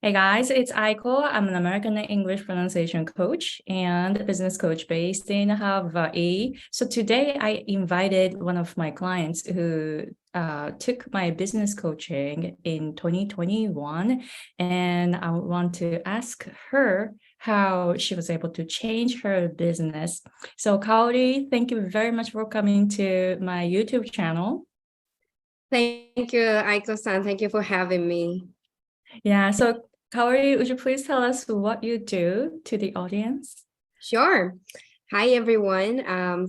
Hey guys, it's Aiko. I'm an American English pronunciation coach and business coach based in Hawaii. So today I invited one of my clients who took my business coaching in 2021, and I want to ask her how she was able to change her business. So Kaori, thank you very much for coming to my YouTube channel. Thank you, Aiko-san. Thank you for having me. Yeah, so Kaori, would you please tell us what you do to the audience? Sure. Hi, everyone.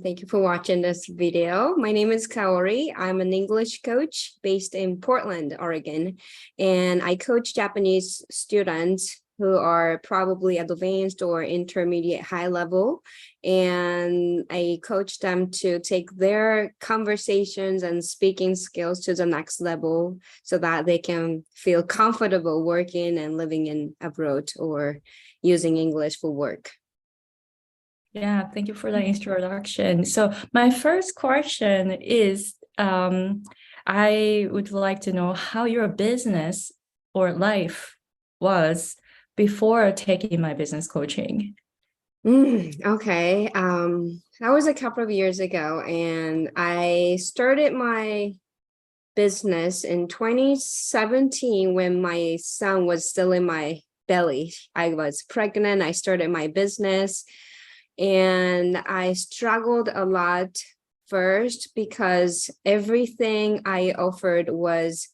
Thank you for watching this video. My name is Kaori. I'm an English coach based in Portland, Oregon, and I coach Japanese students who are probably advanced or intermediate high level. And I coach them to take their conversations and speaking skills to the next level so that they can feel comfortable working and living in abroad or using English for work. Yeah, thank you for the introduction. So my first question is, I would like to know how your business or life was before taking my business coaching. Okay. That was a couple of years ago, and I started my business in 2017 when my son was still in my belly. I was pregnant. I started my business, and I struggled a lot first because everything I offered was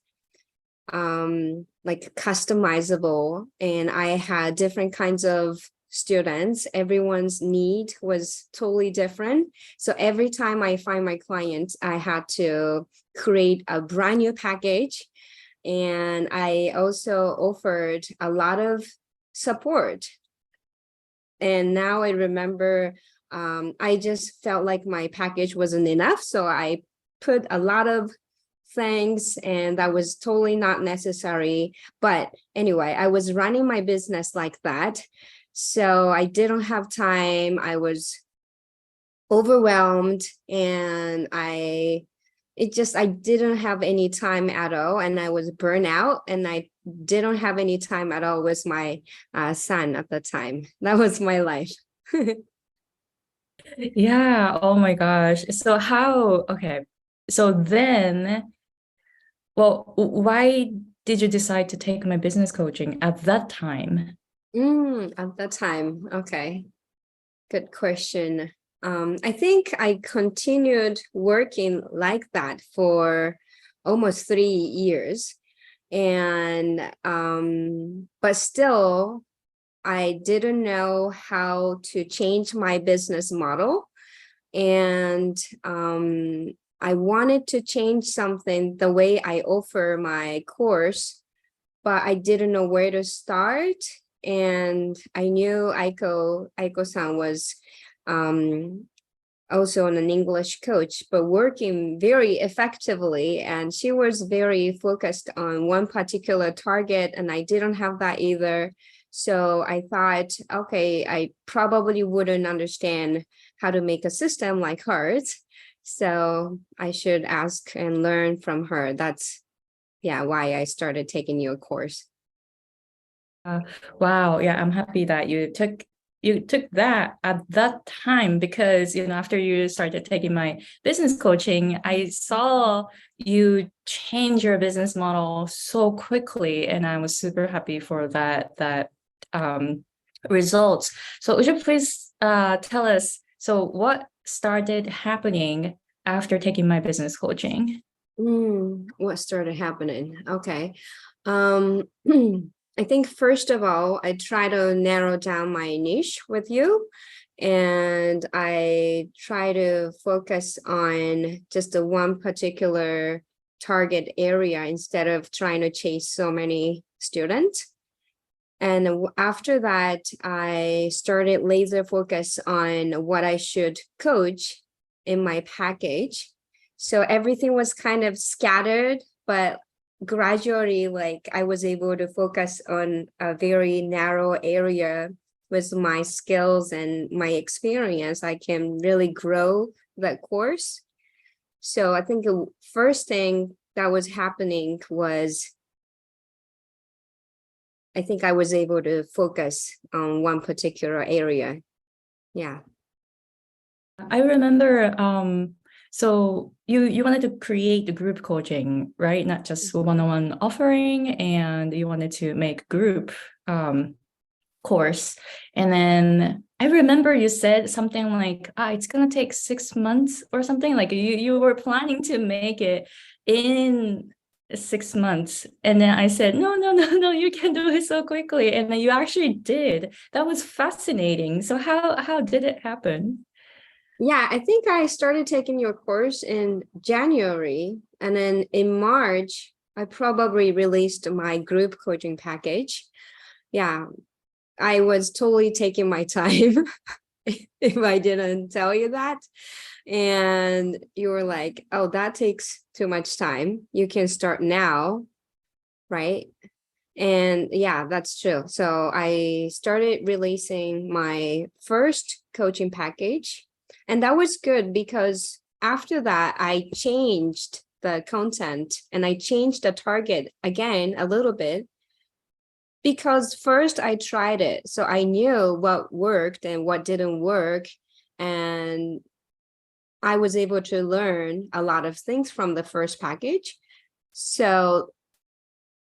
like customizable, and I had different kinds of students. Everyone's need was totally different. So every time I find my clients, I had to create a brand new package. And I also offered a lot of support. And now I remember I just felt like my package wasn't enough. So I put a lot of things, and that was totally not necessary. But anyway, I was running my business like that. So I didn't have time. I was overwhelmed, and I didn't have any time at all. And I was burnt out, and I didn't have any time at all with my son at the time. That was my life. Yeah, oh my gosh. So okay. So then, well, why did you decide to take my business coaching at that time? At that time, okay. Good question. I think I continued working like that for almost 3 years. And but still, I didn't know how to change my business model. And I wanted to change something, the way I offer my course, but I didn't know where to start. And I knew Aiko-san was also an English coach, but working very effectively. And she was very focused on one particular target, and I didn't have that either. So I thought, okay, I probably wouldn't understand how to make a system like hers. So I should ask and learn from her. That's why I started taking your course. Wow, yeah, I'm happy that you took that at that time, because after you started taking my business coaching, I saw you change your business model so quickly, and I was super happy for that results. So would you please tell us, so what started happening after taking my business coaching? What started happening? Okay. I think first of all, I try to narrow down my niche with you, and I try to focus on just the one particular target area instead of trying to chase so many students. And after that, I started laser focus on what I should coach in my package. So everything was kind of scattered, but gradually, like, I was able to focus on a very narrow area with my skills and my experience. I can really grow that course. So I think the first thing that was happening was I think I was able to focus on one particular area. Yeah. I remember, so you wanted to create the group coaching, right? Not just one-on-one offering, and you wanted to make group course. And then I remember you said something like, it's gonna take 6 months or something. Like you were planning to make it in 6 months. And then I said, no, you can do it so quickly. And then you actually did. That was fascinating. So how did it happen? Yeah, I think I started taking your course in January, and then in March, I probably released my group coaching package. Yeah, I was totally taking my time if I didn't tell you that. And you were like, oh, that takes too much time. You can start now, right? And yeah, that's true. So I started releasing my first coaching package. And that was good because after that, I changed the content and I changed the target again a little bit. Because first I tried it, so I knew what worked and what didn't work. And I was able to learn a lot of things from the first package. So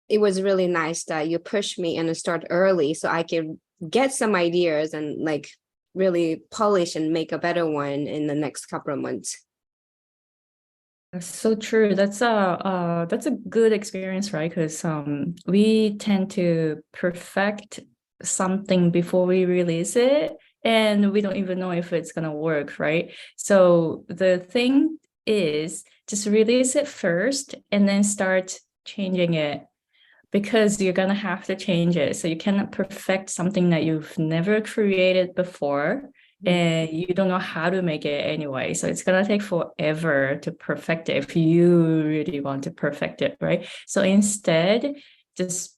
it was really nice that you pushed me and start early so I could get some ideas and like really polish and make a better one in the next couple of months. That's so true. That's a good experience, right? Because we tend to perfect something before we release it, and we don't even know if it's gonna work, right? So the thing is just release it first and then start changing it, because you're gonna have to change it. So you cannot perfect something that you've never created before, and you don't know how to make it anyway. So it's gonna take forever to perfect it if you really want to perfect it, right? So instead, just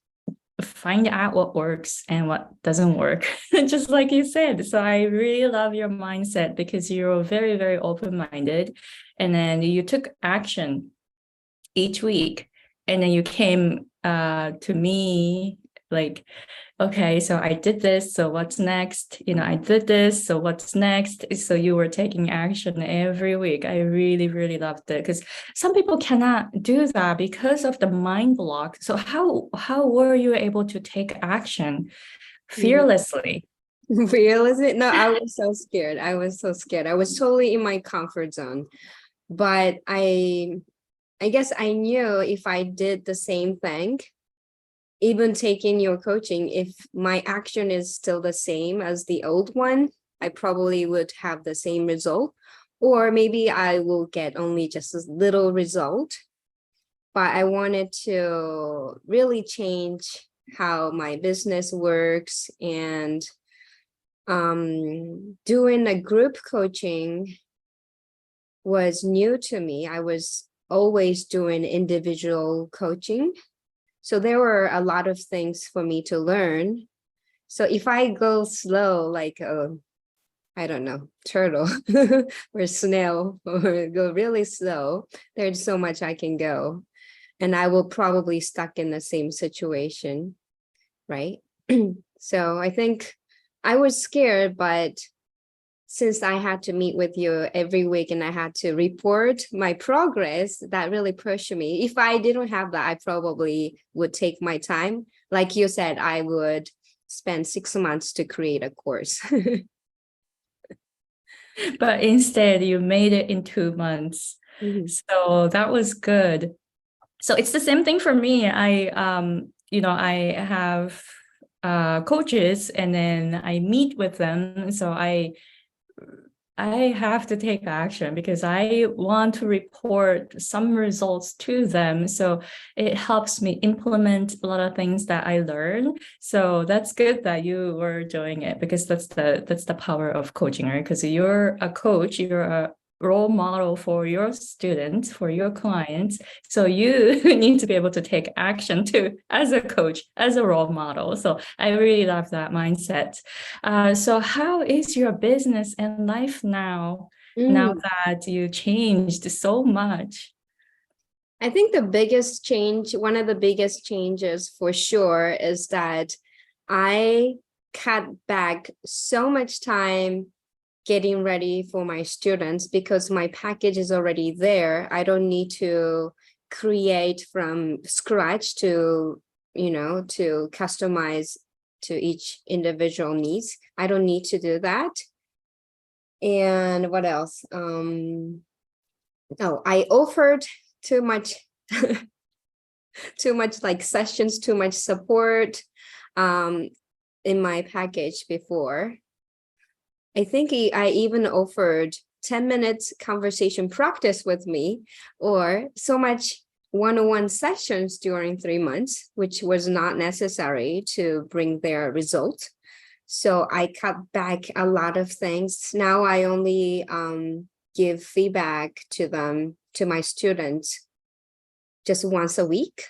find out what works and what doesn't work, just like you said. So I really love your mindset because you're very, very open-minded, and then you took action each week, and then you came to me like, okay, so I did this, so what's next? I did this, so what's next? So you were taking action every week. I really, really loved it, because some people cannot do that because of the mind block. So how were you able to take action fearlessly? Fearlessly? No, I was so scared. I was totally in my comfort zone. But I guess I knew if I did the same thing, even taking your coaching, if my action is still the same as the old one, I probably would have the same result, or maybe I will get only just a little result. But I wanted to really change how my business works, and doing a group coaching was new to me. I was always doing individual coaching. So there were a lot of things for me to learn. So if I go slow, like, I don't know, turtle or snail, or go really slow, there's so much I can go. And I will probably stuck in the same situation, right? So I think I was scared, but since I had to meet with you every week and I had to report my progress, that really pushed me. If I didn't have that, I probably would take my time. Like you said, I would spend 6 months to create a course. But instead, you made it in 2 months. So that was good. So it's the same thing for me. I have coaches, and then I meet with them. So I have to take action because I want to report some results to them. So it helps me implement a lot of things that I learn. So that's good that you were doing it, because that's the power of coaching, right? Because you're a coach, you're a role model for your students, for your clients. So you need to be able to take action too, as a coach, as a role model. So I really love that mindset. So how is your business and life now that you changed so much? I think the biggest change, one of the biggest changes for sure, is that I cut back so much time getting ready for my students because my package is already there. I don't need to create from scratch to, to customize to each individual needs. I don't need to do that. And what else? I offered too much like sessions, too much support in my package before. I think I even offered 10 minutes conversation practice with me, or so much one-on-one sessions during 3 months, which was not necessary to bring their result. So I cut back a lot of things. Now I only give feedback to them, to my students, just once a week.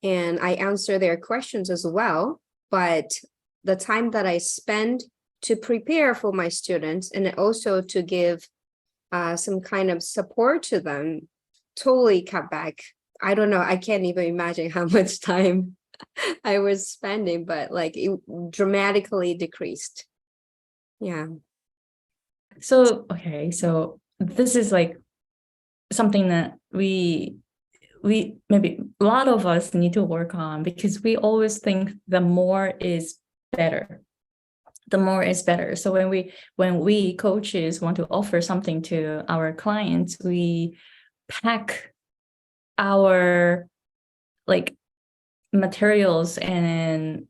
And I answer their questions as well. But the time that I spend to prepare for my students and also to give some kind of support to them, totally cut back. I don't know. I can't even imagine how much time I was spending, but like it dramatically decreased. Yeah. So, okay. So this is like something that we maybe a lot of us need to work on, because we always think the more is better. The more is better. So when we coaches want to offer something to our clients, we pack our like materials, and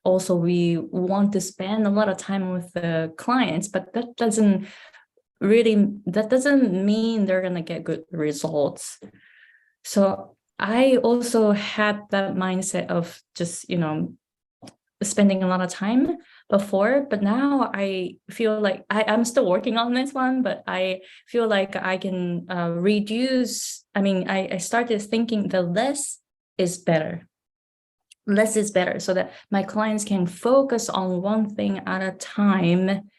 also we want to spend a lot of time with the clients, but that doesn't mean they're going to get good results. So I also had that mindset of just, spending a lot of time before, but now I feel like I'm still working on this one, but I feel like I can reduce. I mean, I started thinking the less is better. Less is better, so that my clients can focus on one thing at a time,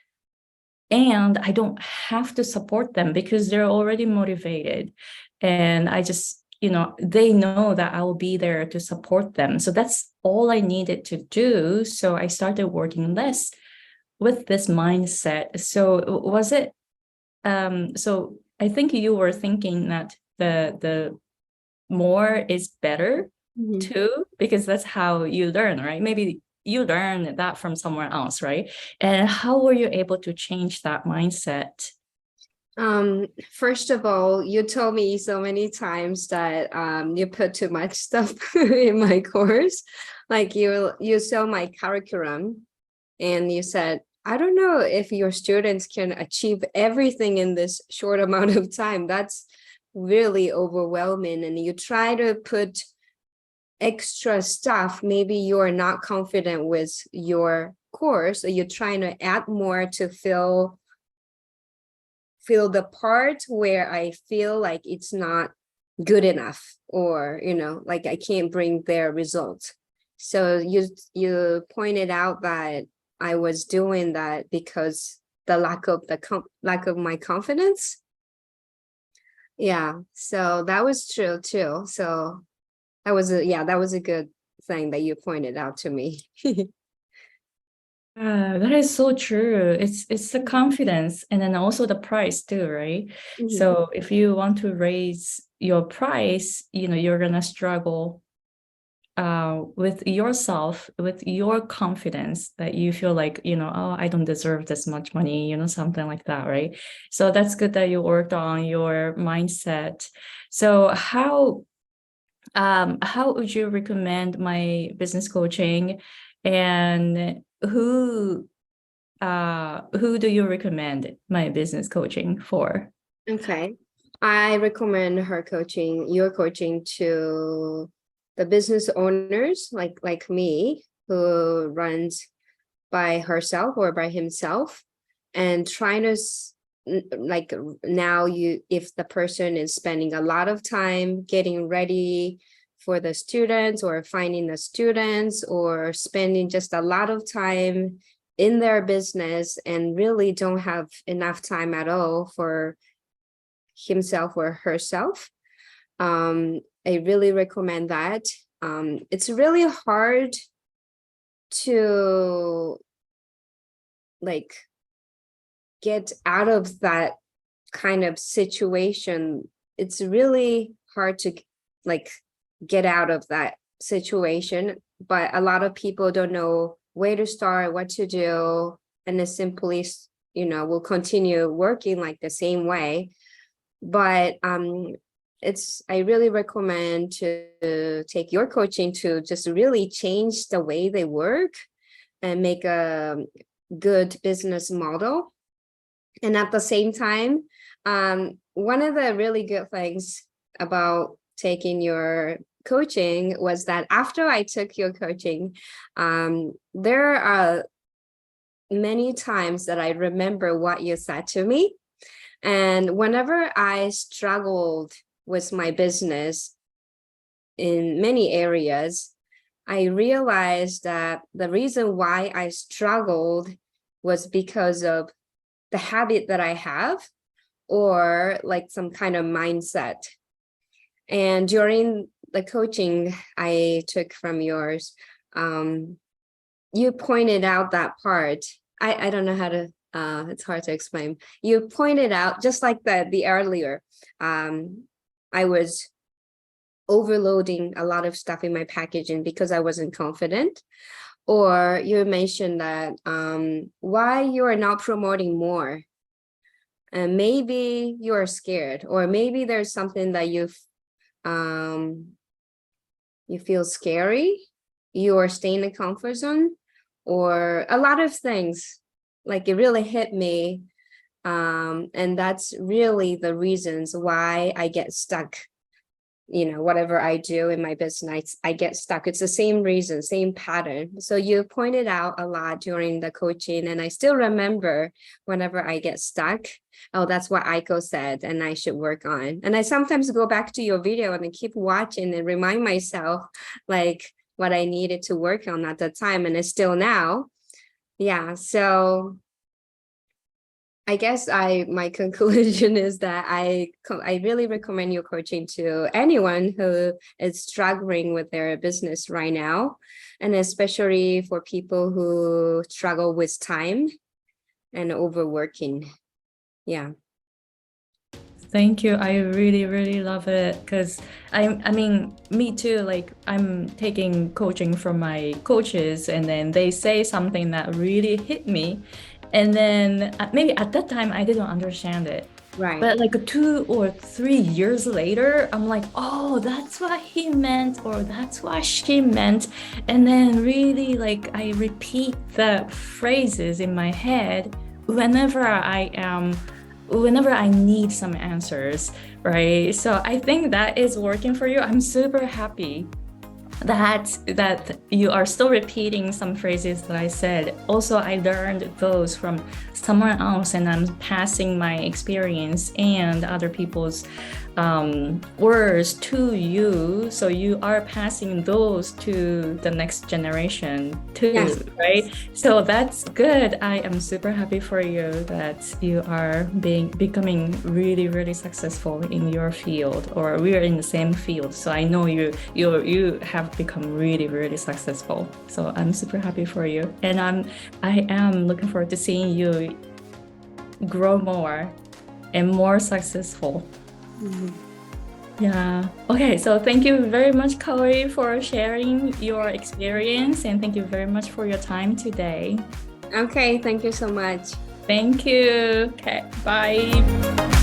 and I don't have to support them because they're already motivated, and I just, they know that I will be there to support them. So that's all I needed to do. So I started working less with this mindset. So was it, so I think you were thinking that the more is better too, because that's how you learn, right? Maybe you learned that from somewhere else, right? And how were you able to change that mindset? First of all, you told me so many times that you put too much stuff in my course. Like you saw my curriculum and you said, I don't know if your students can achieve everything in this short amount of time. That's really overwhelming. And you try to put extra stuff. Maybe you're not confident with your course, or you're trying to add more to fill the part where I feel like it's not good enough, or like I can't bring their results. So you pointed out that I was doing that because the lack of my confidence. Yeah, so that was true too. So that was a good thing that you pointed out to me. That is so true. It's the confidence, and then also the price too, right? So if you want to raise your price, you're gonna struggle with yourself, with your confidence, that you feel like, oh, I don't deserve this much money, something like that, right? So that's good that you worked on your mindset. So how would you recommend my business coaching, and who do you recommend my business coaching for? Okay, I recommend your coaching to the business owners like me, who runs by herself or by himself, and trying to like now if the person is spending a lot of time getting ready for the students, or finding the students, or spending just a lot of time in their business and really don't have enough time at all for himself or herself, I really recommend that. It's really hard to like get out of that kind of situation. It's really hard to like get out of that situation, but a lot of people don't know where to start, what to do, and they simply, will continue working like the same way. But I really recommend to take your coaching to just really change the way they work and make a good business model. And at the same time, one of the really good things about taking your coaching was that after I took your coaching, there are many times that I remember what you said to me. And whenever I struggled with my business in many areas, I realized that the reason why I struggled was because of the habit that I have or like some kind of mindset. And during the coaching I took from yours, you pointed out that part. I don't know how to, it's hard to explain. You pointed out, just like the earlier, I was overloading a lot of stuff in my packaging because I wasn't confident. Or you mentioned that why you are not promoting more. And maybe you're scared, or maybe there's something that you feel scary, you are staying in the comfort zone, or a lot of things. Like it really hit me. And that's really the reasons why I get stuck. Whatever I do in my business, I get stuck. It's the same reason, same pattern. So you pointed out a lot during the coaching, and I still remember whenever I get stuck, oh, that's what Aiko said, and I should work on. And I sometimes go back to your video and I keep watching and remind myself like what I needed to work on at the time, and it's still now. Yeah, so I guess my conclusion is that I really recommend your coaching to anyone who is struggling with their business right now, and especially for people who struggle with time and overworking. Yeah. Thank you. I really, really love it because I mean, me too. Like I'm taking coaching from my coaches, and then they say something that really hit me. And then maybe at that time I didn't understand it. Right. But like 2 or 3 years later, I'm like, oh, that's what he meant, or that's what she meant. And then really like I repeat the phrases in my head whenever I need some answers, right? So I think that is working for you. I'm super happy that you are still repeating some phrases that I said. Also, I learned those from someone else, and I'm passing my experience and other people's words to you. So you are passing those to the next generation too, yes. Right? So that's good. I am super happy for you that you are becoming really, really successful in your field, or we are in the same field. So I know you have become really, really successful. So I'm super happy for you, and I am looking forward to seeing you grow more and more successful. Mm-hmm. Yeah. Okay. So thank you very much, Kaori, for sharing your experience, and thank you very much for your time today. Okay. Thank you so much. Thank you. Okay. Bye.